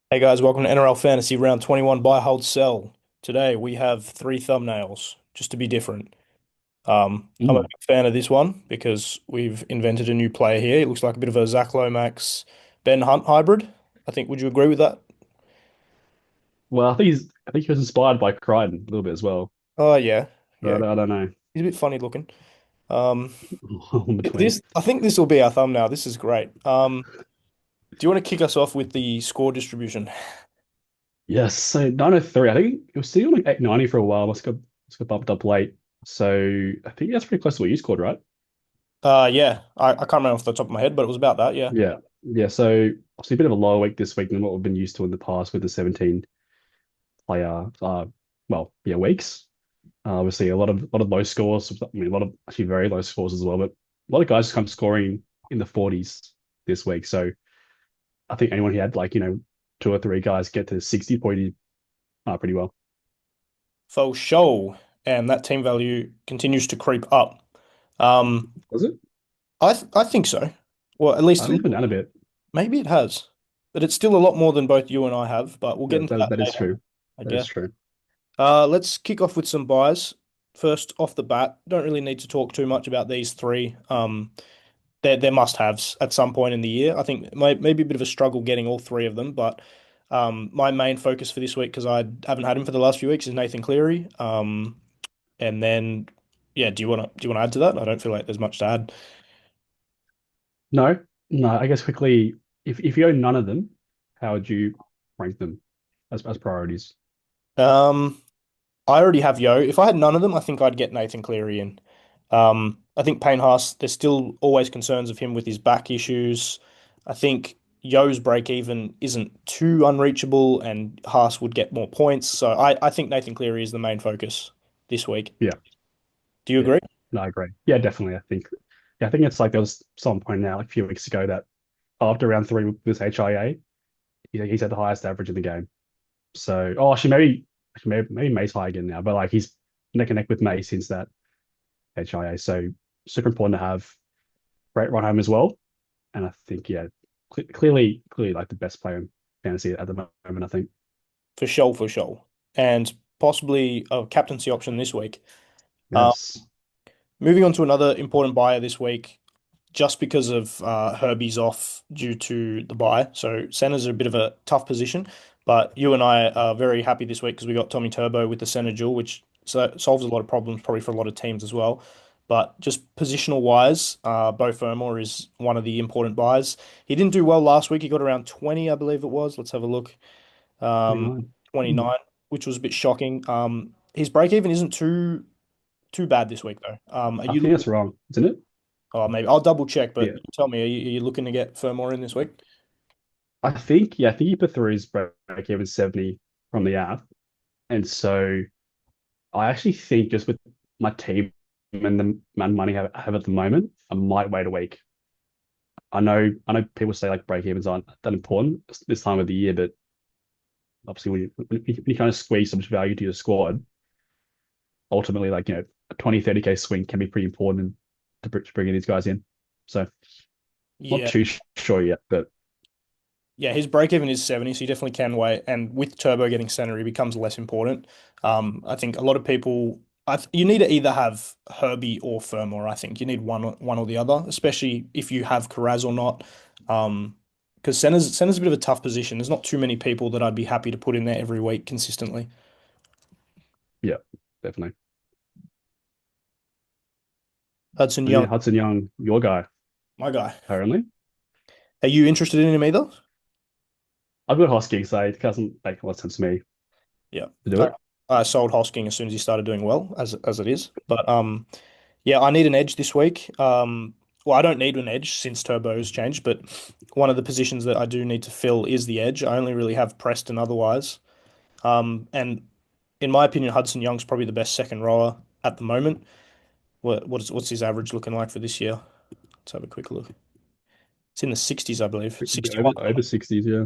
Hey guys, welcome to NRL Fantasy Round 21 Buy, Hold, Sell. Today we have three thumbnails, just to be different. I'm a Mm. big fan of this one because we've invented a new player here. It looks like a bit of a Zach Lomax, Ben Hunt hybrid. Would you agree with that? Well, I think he was inspired by Crichton a little bit as well. Oh yeah, But yeah. I don't know. He's a bit funny looking. Um, In between. I think this will be our thumbnail. This is great. Do you want to kick us off with the score distribution? Yes, so 903. I think it was sitting on like 890 for a while. Must got bumped up late. So I think that's pretty close to what you scored, right? Yeah, I can't remember off the top of my head, but it was about that. Yeah. Yeah. Yeah. So obviously a bit of a lower week this week than what we've been used to in the past with the 17 player weeks. Obviously a lot of low scores. I mean a lot of actually very low scores as well, but a lot of guys just come scoring in the 40s this week. So I think anyone who had two or three guys get to 60 probably pretty well. Faux show, and that team value continues to creep up. Um, Was it? I think so. Well, at least I think it's been down a bit. maybe it has, but it's still a lot more than both you and I have. But we'll get That, into that, that that is later, true. I That is guess. true. Let's kick off with some buys. First off the bat, don't really need to talk too much about these three. They're must-haves at some point in the year. I think maybe a bit of a struggle getting all three of them, but my main focus for this week, because I haven't had him for the last few weeks, is Nathan Cleary. And then, yeah, do you want to add to that? I don't feel like there's much to add. No, no. I guess quickly, if you own none of them, how would you rank them as priorities? Um, I already have Yo. If I had none of them, I think I'd get Nathan Cleary in. I think Payne Haas, there's still always concerns of him with his back issues. I think Yo's break even isn't too unreachable, and Haas would get more points. So I think Nathan Cleary is the main focus this week. Yeah, Do you yeah. agree? No, I agree. Yeah, definitely. I think it's like there was someone pointing out like a few weeks ago that after round three with this HIA, he's had the highest average in the game. So, oh, actually maybe May's high again now, but like he's neck and neck with May since that HIA. So super important to have great run home as well. And I think, yeah, clearly like the best player in fantasy at the moment, I think. For sure, for sure. And possibly a captaincy option this week. Um, Yes. Moving on to another important buyer this week, just because of Herbie's off due to the bye. So centers are a bit of a tough position, but you and I are very happy this week because we got Tommy Turbo with the center duel, which solves a lot of problems probably for a lot of teams as well. But just positional wise, Beau Fermor is one of the important buys. He didn't do well last week. He got around 20, I believe it was. Let's have a look. Um, 29. Hmm. 29, which was a bit shocking. His break even isn't too bad this week though. Are I you think looking? that's wrong, isn't it? Oh, maybe I'll double check, but Yeah. tell me, are you looking to get Fermor in this week? I think he put through his break even 70 from the app. And so I actually think just with my team and the amount of money I have at the moment, I might wait a week. I know people say like break evens aren't that important this time of the year, but obviously when you kind of squeeze so much value to your squad, ultimately like a 20-30K swing can be pretty important to bringing these guys in. So not Yeah, too sure yet, but yeah, his break even is 70, so you definitely can wait. And with Turbo getting center, he becomes less important. I think a lot of people, you need to either have Herbie or Fermor. I think you need one or the other, especially if you have Carraz or not. Because center's a bit of a tough position. There's not too many people that I'd be happy to put in there every week consistently. yeah, definitely. Hudson And yeah, Young, Hudson Young, your guy my guy. apparently. Are you interested in him either? I've got Hoskins, so it doesn't make a lot of sense to me Yeah. to do I, it. I sold Hosking as soon as he started doing well, as it is. But yeah, I need an edge this week. Well, I don't need an edge since Turbo's changed, but one of the positions that I do need to fill is the edge. I only really have Preston otherwise. And in my opinion, Hudson Young's probably the best second rower at the moment. What's his average looking like for this year? Let's have a quick look. It's in the 60s, I believe. It could be over 61, over 60s, yeah.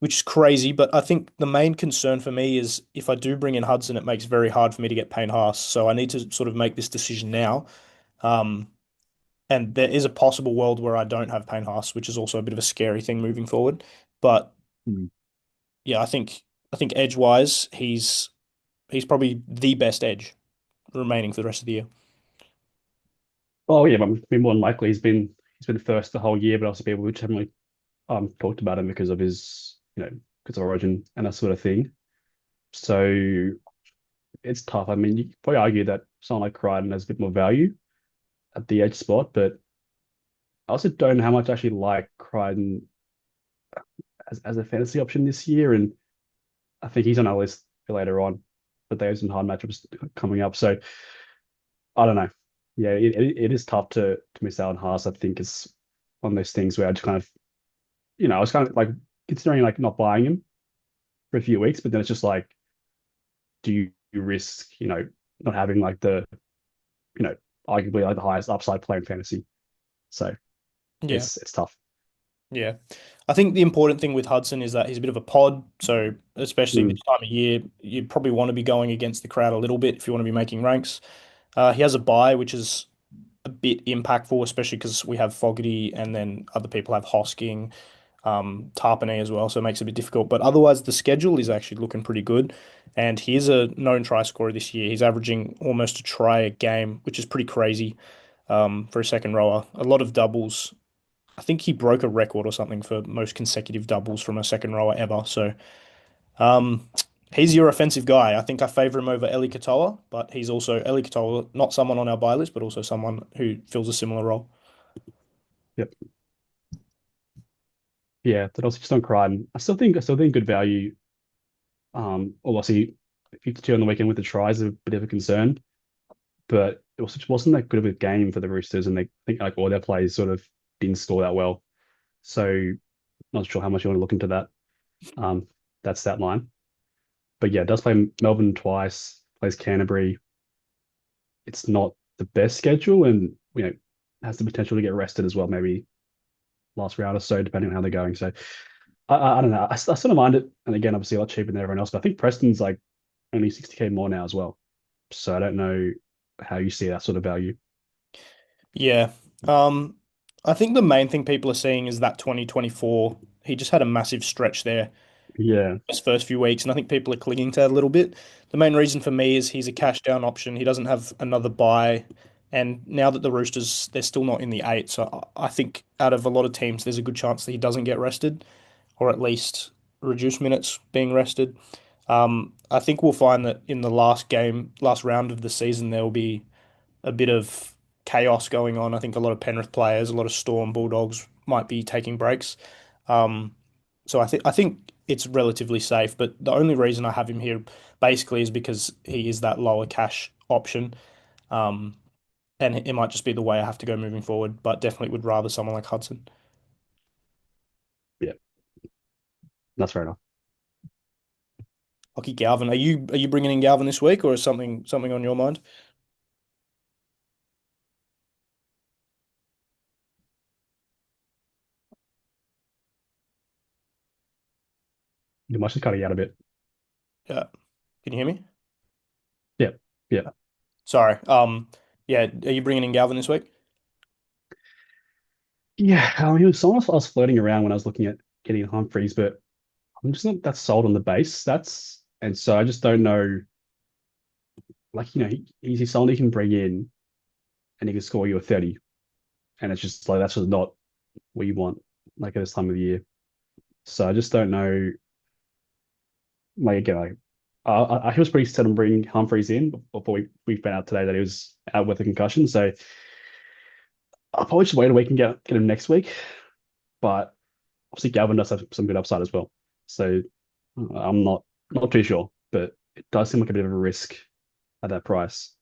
which is crazy. But I think the main concern for me is if I do bring in Hudson, it makes it very hard for me to get Payne Haas. So I need to sort of make this decision now. Um, and there is a possible world where I don't have Payne Haas, which is also a bit of a scary thing moving forward. But Hmm. yeah, I think edge wise, he's probably the best edge remaining for the rest of the year. Oh yeah, but I mean, more than likely he's been first the whole year, but also people which haven't really talked about him because of his because of origin and that sort of thing. So it's tough. I mean, you could probably argue that someone like Crichton has a bit more value at the edge spot, but I also don't know how much I actually like Crichton as a fantasy option this year, and I think he's on our list for later on, but there's some hard matchups coming up. So I don't know. Yeah, it is tough to miss out on Haas. I think it's one of those things where I just kind of, I was kind of like considering like not buying him for a few weeks, but then it's just like, do you risk, not having like you know, arguably like the highest upside player in fantasy? So Yeah, it's tough. yeah. I think the important thing with Hudson is that he's a bit of a pod. So especially this Mm, time of year, you probably want to be going against the crowd a little bit if you want to be making ranks. He has a bye, which is a bit impactful, especially because we have Fogarty and then other people have Hosking, Tarpanay as well, so it makes it a bit difficult. But otherwise, the schedule is actually looking pretty good. And he is a known try scorer this year. He's averaging almost a try a game, which is pretty crazy for a second rower. A lot of doubles. I think he broke a record or something for most consecutive doubles from a second rower ever. So um, he's your offensive guy. I think I favor him over Eli Katoa, but he's also Eli Katoa, not someone on our buy list, but also someone who fills a similar role. yep. Yeah, but also just on Crichton, I still think good value. Obviously 52 on the weekend with the tries is a bit of a concern, but it also just wasn't that good of a game for the Roosters, and they I think like all their plays sort of didn't score that well. So not sure how much you want to look into that. Um, that's that line. But yeah, it does play Melbourne twice, plays Canterbury. It's not the best schedule, and has the potential to get rested as well, maybe last round or so, depending on how they're going. So I don't know. I sort of mind it, and again, obviously a lot cheaper than everyone else. But I think Preston's like only 60K more now as well. So I don't know how you see that sort of value. Yeah. Um, I think the main thing people are seeing is that 2024, he just had a massive stretch there Yeah, his first few weeks, and I think people are clinging to that a little bit. The main reason for me is he's a cash down option. He doesn't have another buy, and now that the Roosters, they're still not in the eight, so I think out of a lot of teams, there's a good chance that he doesn't get rested, or at least reduce minutes being rested. I think we'll find that in the last game, last round of the season, there will be a bit of chaos going on. I think a lot of Penrith players, a lot of Storm Bulldogs might be taking breaks. Um, so I think it's relatively safe. But the only reason I have him here basically is because he is that lower cash option. Um, and it might just be the way I have to go moving forward. But definitely would rather someone like Hudson. yeah, that's fair enough. Hockey Galvin, are you bringing in Galvin this week, or is something on your mind? You might just cut it out a bit. Yeah, can you hear me? Yeah, yeah, Sorry. Yeah, are you bringing in Galvin this week? yeah. I mean, someone I was floating around when I was looking at getting Humphreys, but I'm just not that sold on the base stats, and so I just don't know. Like he's someone you can bring in and he can score you a 30, and it's just like that's just not what you want like at this time of the year. So I just don't know. Like again, he was pretty set on bringing Humphreys in before we found out today that he was out with a concussion. So I'll probably just wait a week and get him next week. But obviously Galvin does have some good upside as well. So I'm not too sure, but it does seem like a bit of a risk at that price.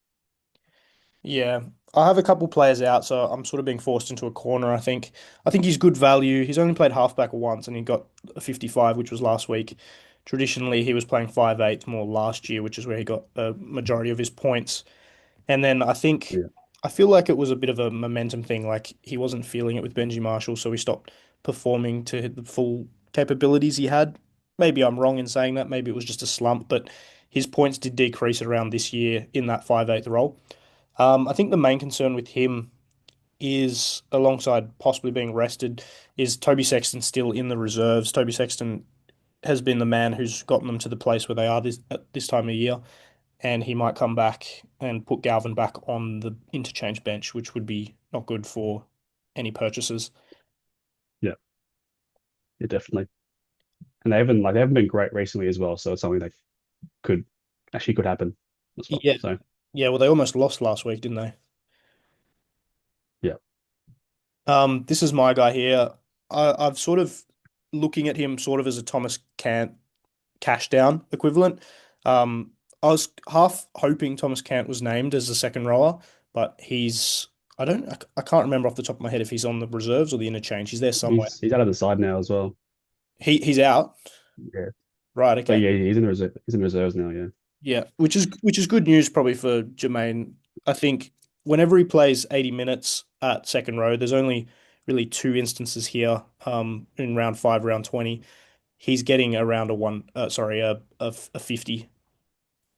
Yeah, I have a couple players out, so I'm sort of being forced into a corner, I think. I think he's good value. He's only played halfback once and he got a 55, which was last week. Traditionally, he was playing 5'8" more last year, which is where he got a majority of his points. And then Yeah. I feel like it was a bit of a momentum thing. Like he wasn't feeling it with Benji Marshall, so he stopped performing to the full capabilities he had. Maybe I'm wrong in saying that. Maybe it was just a slump, but his points did decrease around this year in that 5'8" role. I think the main concern with him is, alongside possibly being rested, is Toby Sexton still in the reserves. Toby Sexton has been the man who's gotten them to the place where they are at this time of year, and he might come back and put Galvin back on the interchange bench, which would be not good for any purchases. Yeah, yeah, definitely. And they haven't been great recently as well, so it's something that could could happen as well. Yeah, So yeah. Well, they almost lost last week, didn't they? yeah, This is my guy here. I've sort of looking at him sort of as a Thomas Cant cash down equivalent. Um, I was half hoping Thomas Cant was named as the second rower, but I can't remember off the top of my head if he's on the reserves or the interchange. He's there somewhere. he's out of the side now as well. He's out. Yeah, Right, but okay. yeah, he's in the reserve. He's in reserves now. Yeah, Yeah, which is good news probably for Jermaine. I think whenever he plays 80 minutes at second row, there's only really two instances here in round 5, round 20. He's getting around a one sorry, a 50.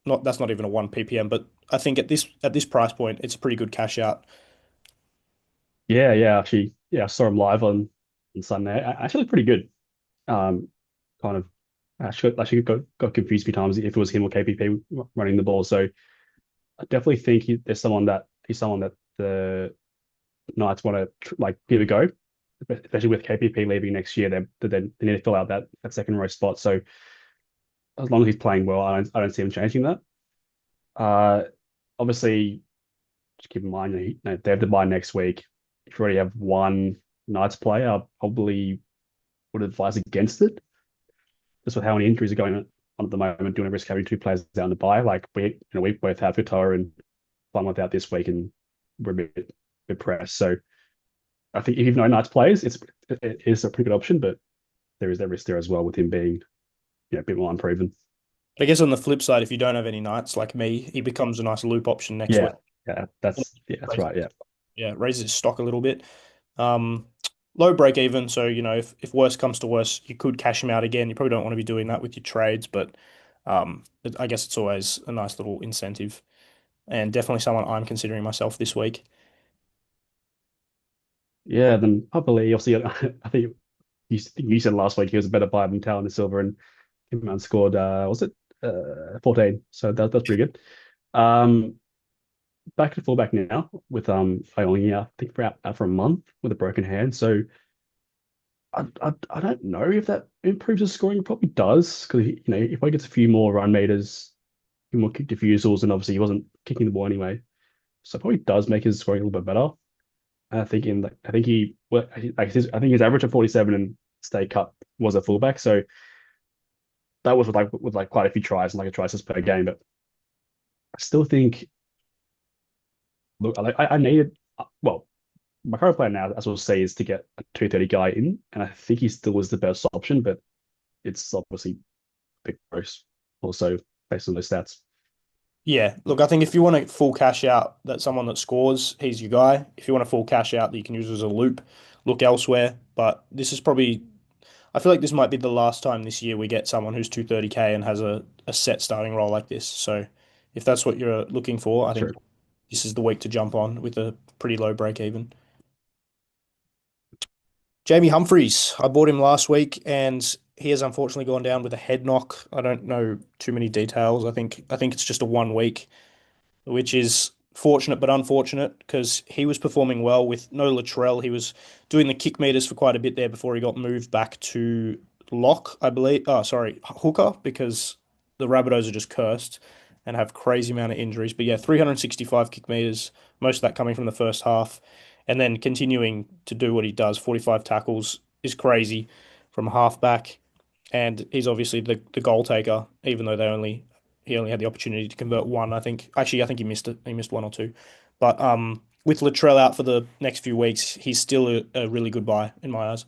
Not That's not even a 1 ppm, but I think at this price point, it's a pretty good cash out. yeah, yeah. Actually, yeah, I saw him live on Sunday. Actually, pretty good. Kind of actually got confused a few times if it was him or KPP running the ball. So I definitely think he's someone that the Knights want to like give a go, especially with KPP leaving next year. They need to fill out that second row spot. So as long as he's playing well, I don't see him changing that. Uh, Obviously, just keep in mind they have to buy next week. If you already have one Knights player, I probably would advise against it. Just with how many injuries are going on at the moment, doing a risk having two players down to buy. Like we both have Katoa and Plum out this week, and we're a bit pressed. So I think if you've no Knights players, it is a pretty good option, but there is that risk there as well with him being a bit more unproven. I guess on the flip side, if you don't have any knights like me, he becomes a nice loop option next week. Yeah, that's right. Yeah, Yeah, raises his stock a little bit. Um, Low break even, so if worse comes to worse, you could cash him out again. You probably don't want to be doing that with your trades, but I guess it's always a nice little incentive, and definitely someone I'm considering myself this week. yeah. Then probably obviously I think you said last week he was a better buy than Talon and Silver, and came out and scored was it 14? So that's pretty good. Um, Back to fullback now with Failing, I think out for a month with a broken hand. So I don't know if that improves his scoring. It probably does because if he gets a few more run meters, a few more kick defusals, and obviously he wasn't kicking the ball anyway, so it probably does make his scoring a little bit better. And I think I think his average of 47 in State Cup was a fullback, so that was with quite a few tries and like a try assist per game. But I still think look, I needed well, my current plan now, as we'll see, is to get a 230 guy in, and I think he still is the best option, but it's obviously a bit gross also based on those stats. Yeah, look, I think if you want a full cash out, that someone that scores, he's your guy. If you want a full cash out that you can use as a loop, look elsewhere. But this is probably, I feel like this might be the last time this year we get someone who's 230K and has a set starting role like this. So if that's what you're looking for, I think True. this is the week to jump on with a pretty low break even. Jamie Humphreys, I bought him last week and he has unfortunately gone down with a head knock. I don't know too many details. I think it's just a 1 week, which is fortunate but unfortunate because he was performing well with no Latrell. He was doing the kick meters for quite a bit there before he got moved back to lock, I believe. Oh, sorry, hooker, because the Rabbitohs are just cursed and have crazy amount of injuries. But yeah, 365 kick meters, most of that coming from the first half, and then continuing to do what he does. 45 tackles is crazy from halfback, and he's obviously the goal taker, even though he only had the opportunity to convert one. I think he missed it. He missed one or two. But with Latrell out for the next few weeks, he's still a really good buy in my eyes.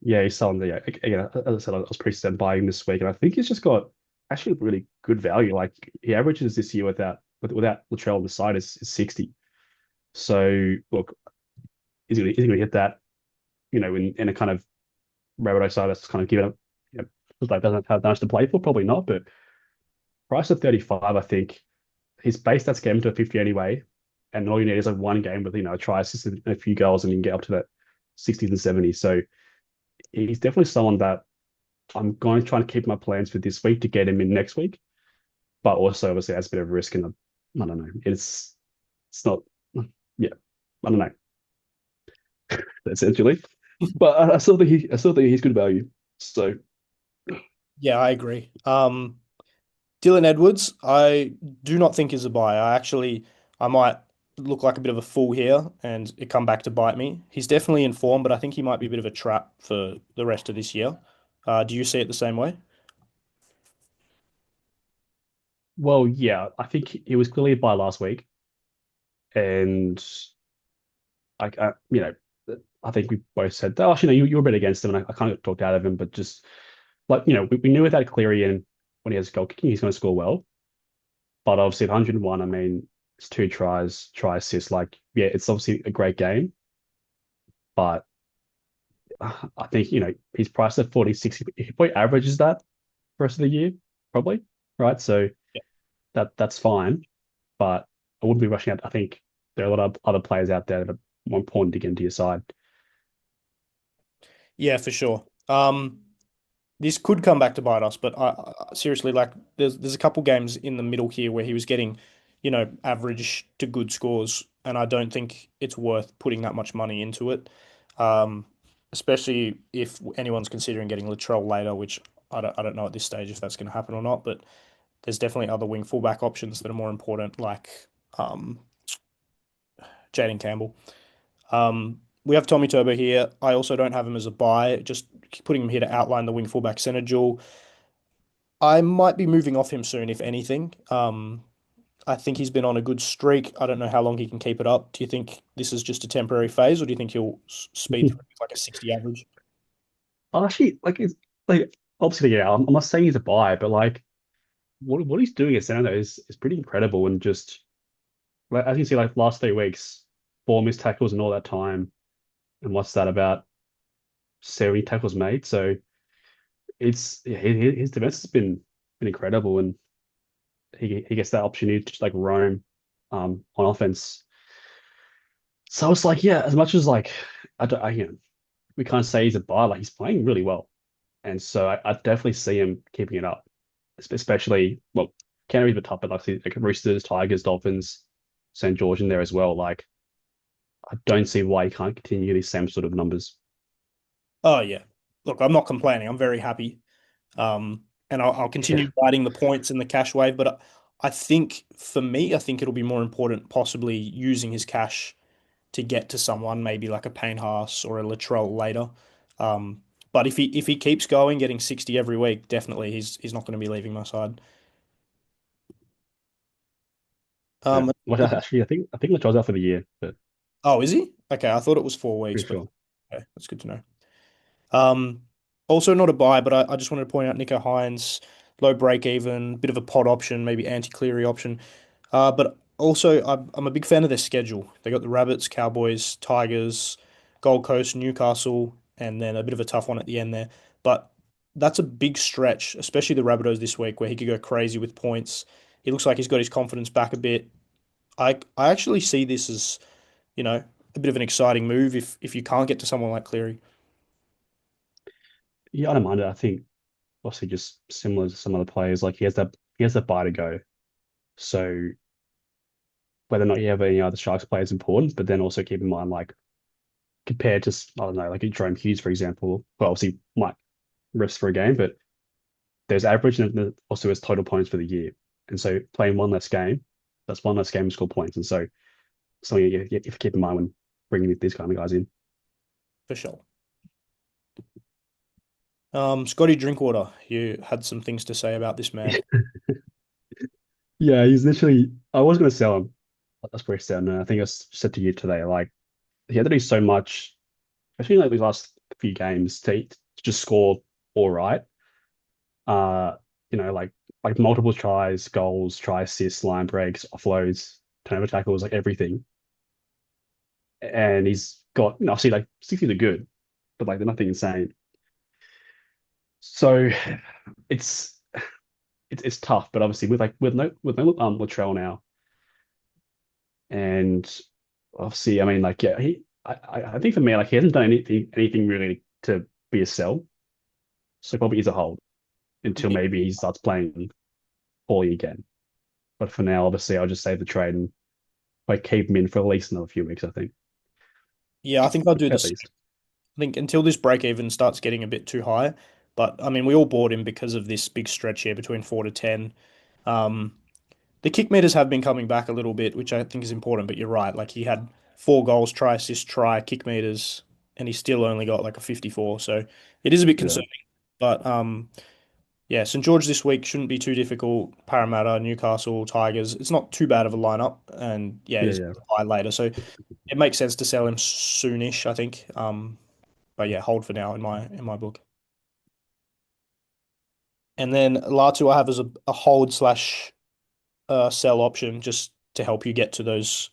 Yeah, he's selling the again. As I said, I was pretty set buying this week, and I think he's just got actually really good value. Like he averages this year without Latrell on the side is 60. So look, he's gonna hit that, in a kind of Rabbitoh side that's kind of given up, like doesn't have that much to play for, probably not, but price of 35, I think he's based that game to a 50 anyway, and all you need is like one game with a try assist and a few goals, and you can get up to that 60s and 70s. So he's definitely someone that I'm going to try and keep my plans for this week to get him in next week. But also, obviously, that's a bit of a risk. And I don't know. It's not, yeah, I don't know, essentially. But I still think he's good value. So, Yeah, I agree. Dylan Edwards, I do not think is a buy. I might look like a bit of a fool here and it come back to bite me. He's definitely in form, but I think he might be a bit of a trap for the rest of this year. Do you see it the same way? well, yeah, I think he was clearly a buy last week. And you know, I think we both said, oh, you know, you were a bit against him, and I kind of talked out of him, but just like, we knew without Cleary and when he has goal kicking, he's going to score well. But obviously, at 101, I mean, it's two tries, try assist. Like, yeah, it's obviously a great game, but I think, he's priced at 40, 60. He probably averages that the rest of the year, probably, right? So Yeah. that's fine, but I wouldn't be rushing out. I think there are a lot of other players out there that are more important to get into your side. Yeah, for sure. This could come back to bite us, but seriously, like, there's a couple games in the middle here where he was getting, average to good scores, and I don't think it's worth putting that much money into it. Um, Especially if anyone's considering getting Latrell later, which I don't know at this stage if that's going to happen or not, but there's definitely other wing fullback options that are more important, like um, Jaden Campbell. We have Tommy Turbo here. I also don't have him as a buy, just putting him here to outline the wing fullback center duel. I might be moving off him soon, if anything. I think he's been on a good streak. I don't know how long he can keep it up. Do you think this is just a temporary phase, or do you think he'll speed through with like a 60 average? Actually, like, it's like, obviously, yeah, I'm not saying he's a buy, but like what he's doing at Sando is pretty incredible. And just like, as you see, like last 3 weeks, 4 missed tackles and all that time. And what's that, about 70 tackles made? So it's, yeah, his defense has been incredible, and he gets that opportunity to just like roam on offense. So it's like, yeah, as much as like I don't I, we can't say he's a buy, like he's playing really well. And so I definitely see him keeping it up, especially, well, Canterbury's the top, but like Roosters, Tigers, Dolphins, St. George in there as well. Like, I don't see why he can't continue these same sort of numbers. Oh yeah. Look, I'm not complaining. I'm very happy. And I'll Yeah. continue riding the points in the cash wave. But I think for me, I think it'll be more important possibly using his cash to get to someone, maybe like a Payne Haas or a Latrell later. But if he keeps going, getting 60 every week, definitely he's not going to be leaving my side. Yeah. Um, Well, actually, I think Latrell's out for the year, but oh, is he? Okay, I thought it was 4 weeks, pretty but sure. okay, that's good to know. Um, Also not a buy, but I just wanted to point out Nico Hines, low break even, bit of a pod option, maybe anti-Cleary option. But also I'm a big fan of their schedule. They got the Rabbits, Cowboys, Tigers, Gold Coast, Newcastle, and then a bit of a tough one at the end there. But that's a big stretch, especially the Rabbitohs this week, where he could go crazy with points. He looks like he's got his confidence back a bit. I actually see this as, a bit of an exciting move if you can't get to someone like Cleary. Yeah, I don't mind it. I think obviously just similar to some other players, like he has that buy to go. So whether or not you have any other Sharks players important, but then also keep in mind, like, compared to, I don't know, like Jerome Hughes, for example, well, obviously might rest for a game, but there's average and then also has total points for the year. And so playing one less game, that's one less game to score points. And so something you have to keep in mind when bringing these kind of guys in. For sure. Scotty Drinkwater, you had some things to say about this man. Yeah, he's literally, I was going to sell him. That's pretty sad. And I think I said to you today, like, he had to do so much, especially like these last few games, to just score all right. Uh, like multiple tries, goals, try assists, line breaks, offloads, turnover tackles, like everything. And he's got, obviously, like 60s are good, but like they're nothing insane. So it's it's tough, but obviously with no Latrell now, and obviously, I mean, like, yeah, I think for me, like he hasn't done anything really to be a sell, so probably is a hold until maybe he starts playing poorly again. But for now, obviously, I'll just save the trade and like keep him in for at least another few weeks. I think Yeah, I think I'll do at this. least. I think until this break even starts getting a bit too high. But I mean, we all bought him because of this big stretch here between 4 to 10. Um, the kick meters have been coming back a little bit, which I think is important. But you're right. Like he had 4 goals, try assist, try kick meters, and he still only got like a 54. So it is a bit Yeah, concerning. But yeah, St George this week shouldn't be too difficult. Parramatta, Newcastle, Tigers. It's not too bad of a lineup, and yeah, yeah, he's yeah, buy later, so it makes sense to sell him soonish, I think. But yeah, hold for now in my book. And then Latu I have as a hold slash sell option just to help you get to those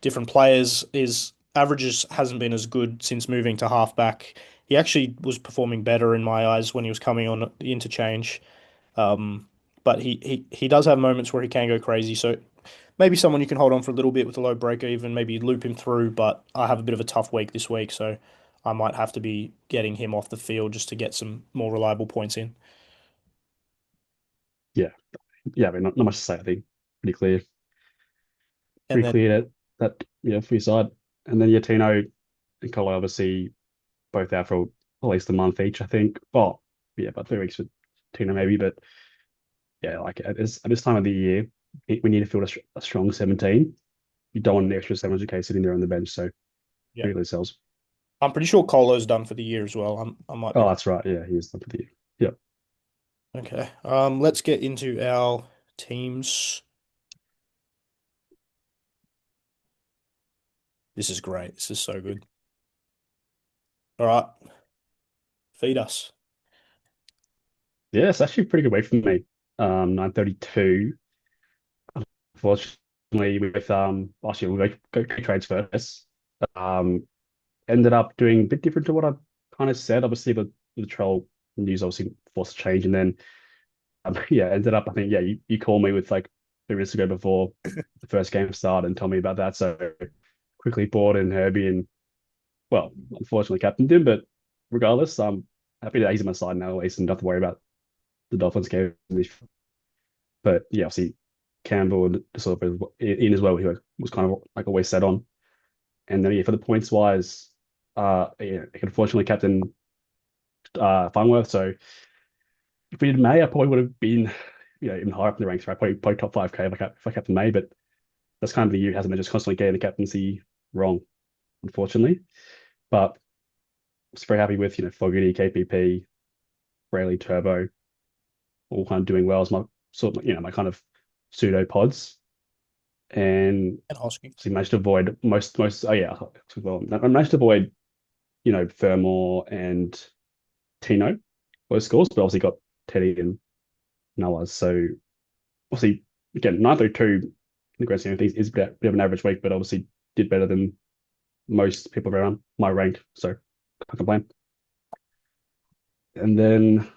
different players. His averages hasn't been as good since moving to halfback. He actually was performing better in my eyes when he was coming on the interchange. Um, but he does have moments where he can go crazy. So maybe someone you can hold on for a little bit with a low breaker, even maybe loop him through. But I have a bit of a tough week this week, so I might have to be getting him off the field just to get some more reliable points in. yeah, yeah. I mean, not much to say. I think And pretty then clear that yeah for your side. And then yeah, Tino and Colo obviously both out for at least a month each. I think. Well, yeah, about 3 weeks for Tino maybe, but yeah, like at this time of the year, we need to field a strong 17. You don't want an extra 700k sitting there on the bench, so yeah, really sells. I'm pretty sure Colo's done for the year as well. I might be Oh, that's right. Yeah, he is done for the year. Yeah. okay. Let's get into our teams. This is great. This is so good. All right, feed us. Yeah, it's actually a pretty good week for me. 932. Unfortunately, with actually we'll go trades first. Um, Ended up doing a bit different to what I kind of said. Obviously, the troll news obviously forced a change, and then yeah, ended up. I think yeah, you called me with like 3 minutes ago before the first game started and told me about that. So quickly bought in Herbie and well, unfortunately captained him, but regardless, I'm happy that he's on my side now at least and not to worry about the Dolphins game. But yeah, obviously Campbell and sort of in as well, he was kind of like always set on. And then yeah, for the points wise, yeah, I could unfortunately captain Farnworth. So if we did May, I probably would have been, even higher up in the ranks, right? Probably top 5K if I captain May, but that's kind of the year, hasn't been just constantly getting the captaincy wrong, unfortunately. But I was very happy with, Fogarty, KPP, Brayley, Turbo, all kind of doing well as my sort of, my kind of pseudo pods. And And Hosking. so managed to avoid oh yeah, well, I managed to avoid, Fermor and Tino, those scores, but obviously got Teddy and Noah. So obviously, again, 932 in the grand scheme of things is bit of an average week, but obviously did better than most people around my rank. So can't complain. And then,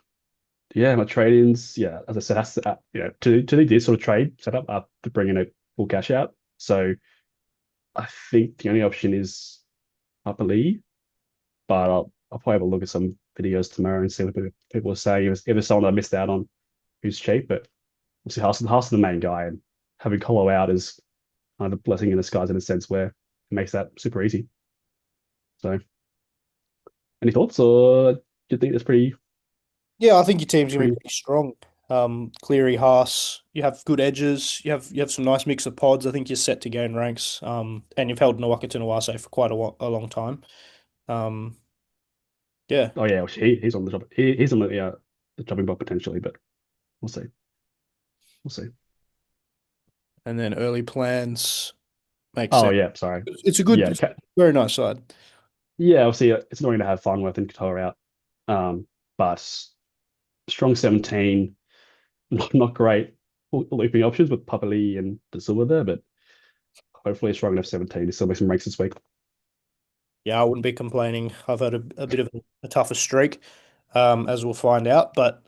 yeah, my trade-ins, yeah, as I said, has to, to do this sort of trade setup to bring in a full cash out. So I think the only option is Upper Lee, but I'll probably have a look at some videos tomorrow and see what people are saying. If there's someone I missed out on who's cheap, but obviously Haas the main guy, and having Colo out is kind of a blessing in disguise in a sense where it makes that super easy. So, any thoughts, or do you think that's Yeah, I think your team's gonna be pretty? pretty strong. Cleary, Haas, you have good edges. You have some nice mix of pods. I think you're set to gain ranks. And you've held Nawaka Tunawase for quite a long time. Um, yeah, Oh yeah, he's on the job. He's on the chopping block potentially, but we'll see. We'll see. and then early plans makes Oh sense. yeah, sorry. It's a Yeah, very nice side. yeah. Obviously, it's annoying to have Farnworth and Qatar out, but strong 17, not great looping options with Papali and De Silva there, but hopefully a strong enough 17 to still make some ranks this week. Yeah, I wouldn't be complaining. I've had a bit of a tougher streak, as we'll find out. But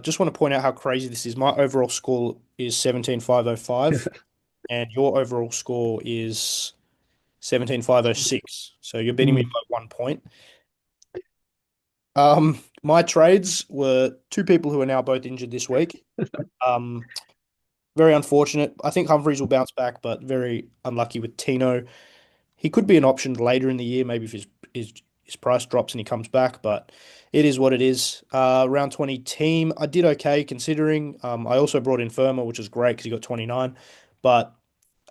just want to point out how crazy this is. My overall score is 17,505, and your overall score is 17,506. So you're beating me Mm. by 1 point. My trades were two people who are now both injured this week. Um, Very unfortunate. I think Humphreys will bounce back, but very unlucky with Tino. He could be an option later in the year, maybe if his price drops and he comes back, but it is what it is. Round 20 team, I did okay considering. I also brought in Firma, which is great because he got 29. But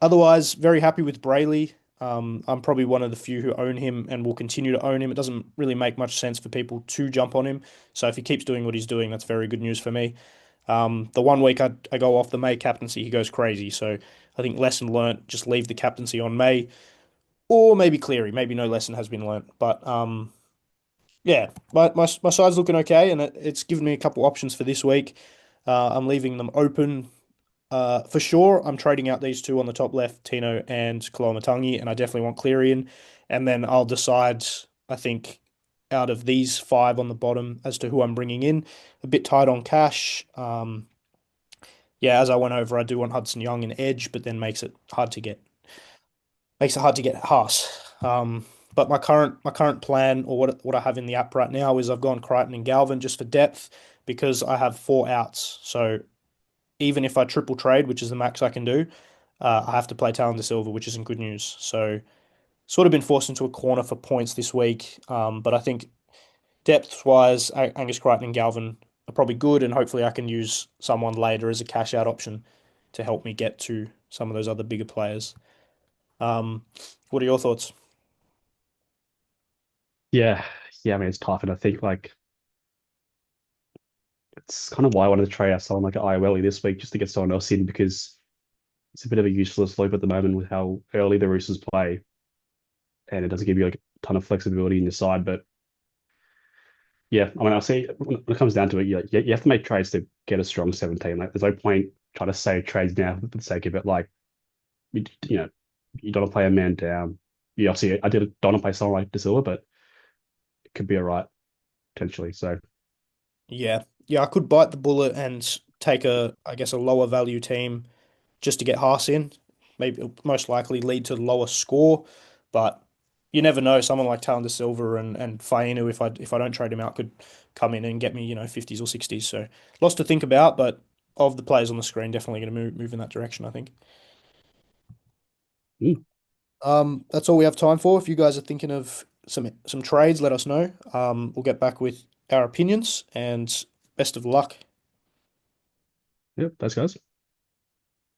otherwise, very happy with Brayley. I'm probably one of the few who own him and will continue to own him. It doesn't really make much sense for people to jump on him. So if he keeps doing what he's doing, that's very good news for me. The 1 week I go off the May captaincy, he goes crazy. So I think lesson learnt, just leave the captaincy on May or maybe Cleary. Maybe no lesson has been learnt. But yeah, my side's looking okay, and it's given me a couple options for this week. I'm leaving them open. For sure, I'm trading out these two on the top left, Tino and Koloamatangi, and I definitely want Cleary in. And then I'll decide, I think, out of these five on the bottom as to who I'm bringing in. A bit tight on cash. Yeah, as I went over, I do want Hudson Young and Edge, but then makes it hard to get Haas. But my current plan, or what I have in the app right now, is I've gone Crichton and Galvin just for depth because I have four outs. So even if I triple trade, which is the max I can do, I have to play Talon de Silva, which isn't good news. So sort of been forced into a corner for points this week. But I think depth wise, Angus Crichton and Galvin are probably good, and hopefully I can use someone later as a cash out option to help me get to some of those other bigger players. Um, what are your thoughts? Yeah, yeah. I mean, it's tough, and I think like it's kind of why I wanted to trade out someone like IOLE this week just to get someone else in because it's a bit of a useless loop at the moment with how early the Roosters play, and it doesn't give you like a ton of flexibility in your side. But yeah, I mean, I see when it comes down to it, you have to make trades to get a strong 17. Like, there's no point trying to save trades now for the sake of it. Like, you know, you don't want to play a man down. Yeah, obviously, don't want to play someone like De Silva, but it could be all right potentially. So, Yeah. Yeah, I could bite the bullet and take I guess, a lower value team just to get Haas in. Maybe it'll most likely lead to lower score, but you never know. Someone like Talon Silva and Fainu, if I don't trade him out, could come in and get me, 50s or 60s. So lots to think about, but of the players on the screen, definitely going to move in that direction, I think. mm, That's all we have time for. If you guys are thinking of some trades, let us know. We'll get back with our opinions and best of luck. yeah, those guys.